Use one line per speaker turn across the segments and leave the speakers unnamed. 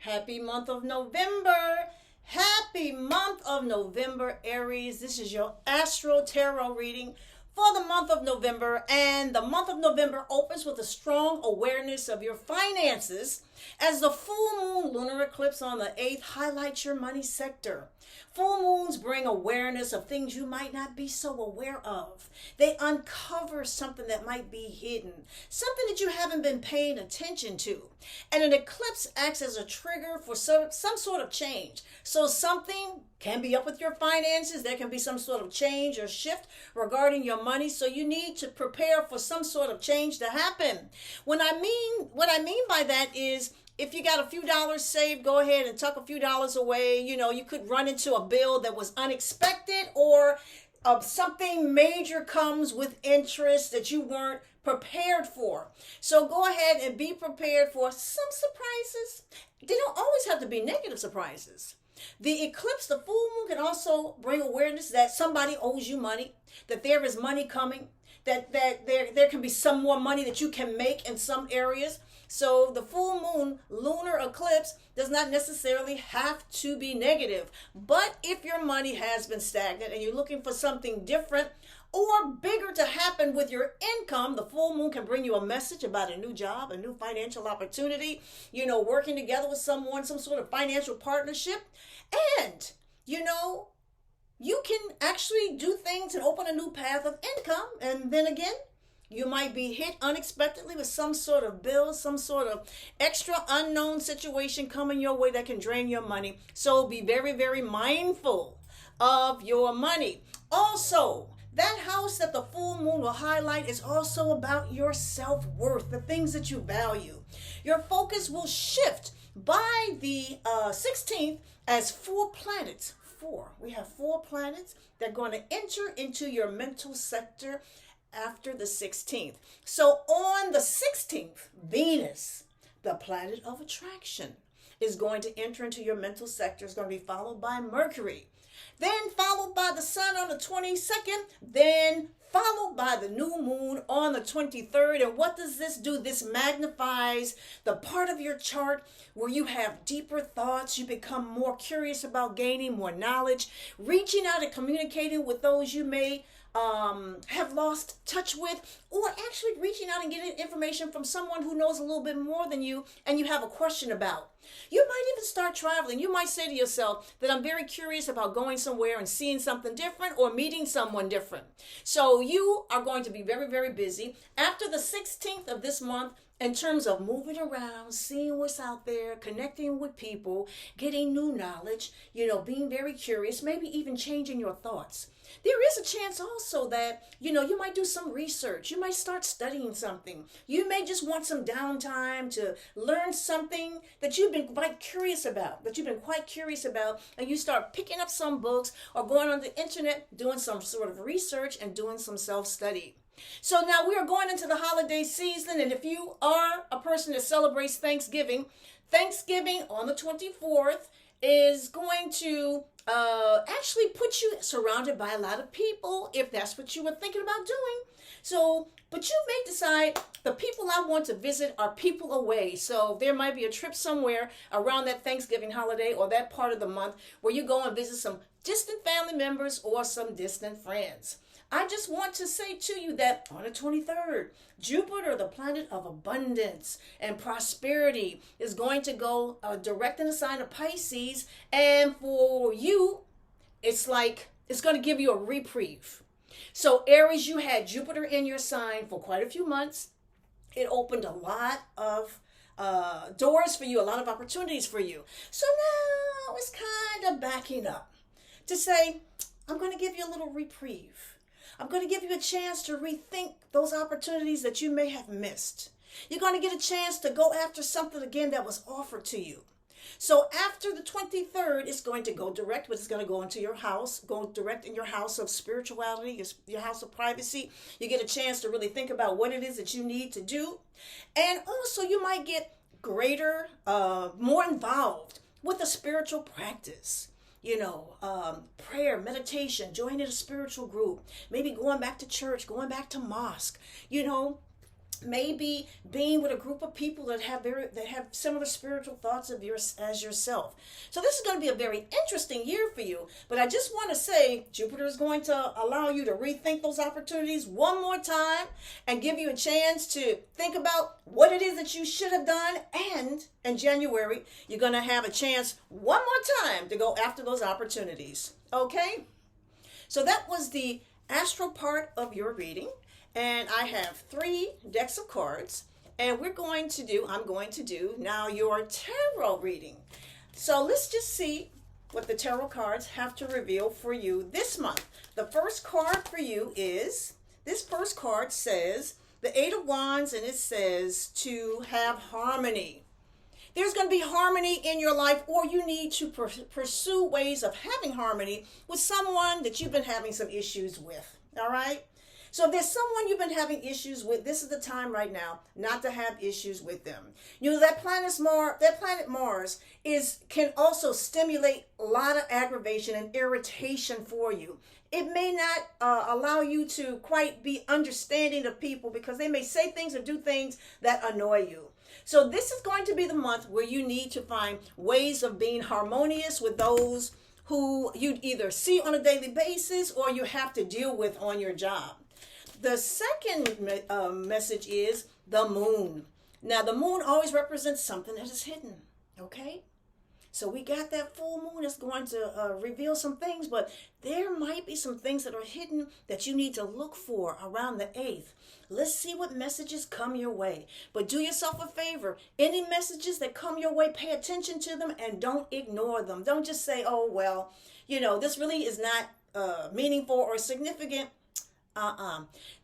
Happy month of November. Happy month of November, Aries. This is your Astro Tarot reading for the month of November. And the month of November opens with a strong awareness of your finances as the full moon lunar eclipse on the 8th highlights your money sector. Full moons bring awareness of things you might not be so aware of. They uncover something that might be hidden, something that you haven't been paying attention to. And an eclipse acts as a trigger for some sort of change. So something can be up with your finances. There can be some sort of change or shift regarding your money. So you need to prepare for some sort of change to happen. What I mean by that is, if you got a few dollars saved, go ahead and tuck a few dollars away. You could run into a bill that was unexpected, or something major comes with interest that you weren't prepared for. So go ahead and be prepared for some surprises. They don't always have to be negative surprises. The eclipse, the full moon, can also bring awareness that somebody owes you money, that there is money coming, that there can be some more money that you can make in some areas. So the full moon lunar eclipse does not necessarily have to be negative. But if your money has been stagnant and you're looking for something different or bigger to happen with your income, the full moon can bring you a message about a new job, a new financial opportunity, working together with someone, some sort of financial partnership. And, you can actually do things and open a new path of income. And then again, you might be hit unexpectedly with some sort of bill, some sort of extra unknown situation coming your way that can drain your money. So be very, very mindful of your money. Also, that house that the full moon will highlight is also about your self-worth, the things that you value. Your focus will shift by the 16th as we have four planets that are going to enter into your mental sector after the 16th. So on the 16th, Venus, the planet of attraction, is going to enter into your mental sector. It's going to be followed by Mercury, then followed by the Sun on the 22nd, then followed by the new moon on the 23rd. And what does this do? This magnifies the part of your chart where you have deeper thoughts. You become more curious about gaining more knowledge, reaching out and communicating with those you may have lost touch with, or actually reaching out and getting information from someone who knows a little bit more than you and you have a question about. You might even start traveling. You might say to yourself that I'm very curious about going somewhere and seeing something different or meeting someone different. So you are going to be very, very busy after the 16th of this month in terms of moving around, seeing what's out there, connecting with people, getting new knowledge, being very curious, maybe even changing your thoughts. There is a chance also that, you might do some research. You might start studying something. You may just want some downtime to learn something that you've been quite curious about, and you start picking up some books or going on the internet, doing some sort of research and doing some self-study. So now we are going into the holiday season, and if you are a person that celebrates Thanksgiving on the 24th is going to actually put you surrounded by a lot of people, if that's what you were thinking about doing. So, but you may decide the people I want to visit are people away. So there might be a trip somewhere around that Thanksgiving holiday or that part of the month where you go and visit some distant family members or some distant friends. I just want to say to you that on the 23rd, Jupiter, the planet of abundance and prosperity, is going to go direct in the sign of Pisces. And for you, it's going to give you a reprieve. So Aries, you had Jupiter in your sign for quite a few months. It opened a lot of doors for you, a lot of opportunities for you. So now it's kind of backing up to say, I'm going to give you a little reprieve. I'm going to give you a chance to rethink those opportunities that you may have missed. You're going to get a chance to go after something again that was offered to you. So after the 23rd, it's going to go direct, but it's going to go into your house, go direct in your house of spirituality, your house of privacy. You get a chance to really think about what it is that you need to do. And also you might get greater, more involved with a spiritual practice. Prayer, meditation, joining a spiritual group, maybe going back to church, going back to mosque, maybe being with a group of people that have similar spiritual thoughts of yours as yourself. So this is going to be a very interesting year for you. But I just want to say Jupiter is going to allow you to rethink those opportunities one more time and give you a chance to think about what it is that you should have done. And in January, you're going to have a chance one more time to go after those opportunities. Okay? So that was the astral part of your reading. And I have 3 decks of cards, and I'm going to do now your tarot reading. So let's just see what the tarot cards have to reveal for you this month. The first card for you is, this first card says the 8 of Wands, and it says to have harmony. There's going to be harmony in your life, or you need to pursue ways of having harmony with someone that you've been having some issues with, all right? So if there's someone you've been having issues with, this is the time right now not to have issues with them. You know, that planet Mars can also stimulate a lot of aggravation and irritation for you. It may not allow you to quite be understanding of people because they may say things or do things that annoy you. So this is going to be the month where you need to find ways of being harmonious with those who you either see on a daily basis or you have to deal with on your job. The second message is the moon. Now, the moon always represents something that is hidden, okay? So we got that full moon that's going to reveal some things, but there might be some things that are hidden that you need to look for around the 8th. Let's see what messages come your way. But do yourself a favor. Any messages that come your way, pay attention to them and don't ignore them. Don't just say, oh, well, you know, this really is not meaningful or significant.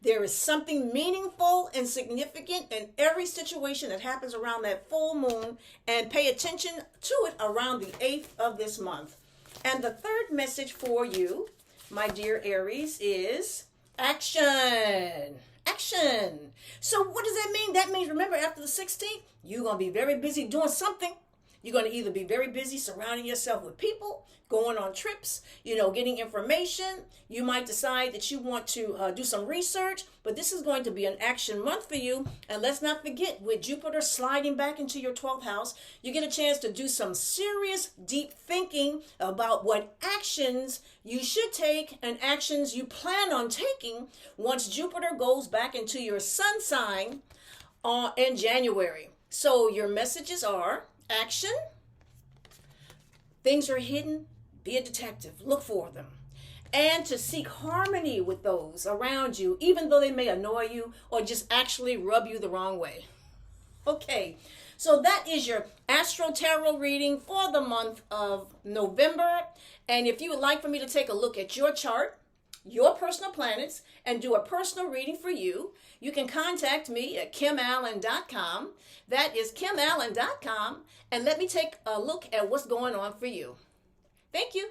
There is something meaningful and significant in every situation that happens around that full moon, and pay attention to it around the 8th of this month. And the third message for you, my dear Aries, is action. Action. So what does that mean? That means, remember, after the 16th, you're going to be very busy doing something. You're going to either be very busy surrounding yourself with people, going on trips, getting information. You might decide that you want to do some research, but this is going to be an action month for you. And let's not forget, with Jupiter sliding back into your 12th house, you get a chance to do some serious, deep thinking about what actions you should take and actions you plan on taking once Jupiter goes back into your sun sign in January. So your messages are: action, things are hidden, be a detective, look for them, and to seek harmony with those around you, even though they may annoy you or just actually rub you the wrong way. Okay, so that is your Astro Tarot reading for the month of November. And if you would like for me to take a look at your chart, your personal planets, and do a personal reading for you, you can contact me at kimallen.com. That is kimallen.com, and let me take a look at what's going on for you. Thank you.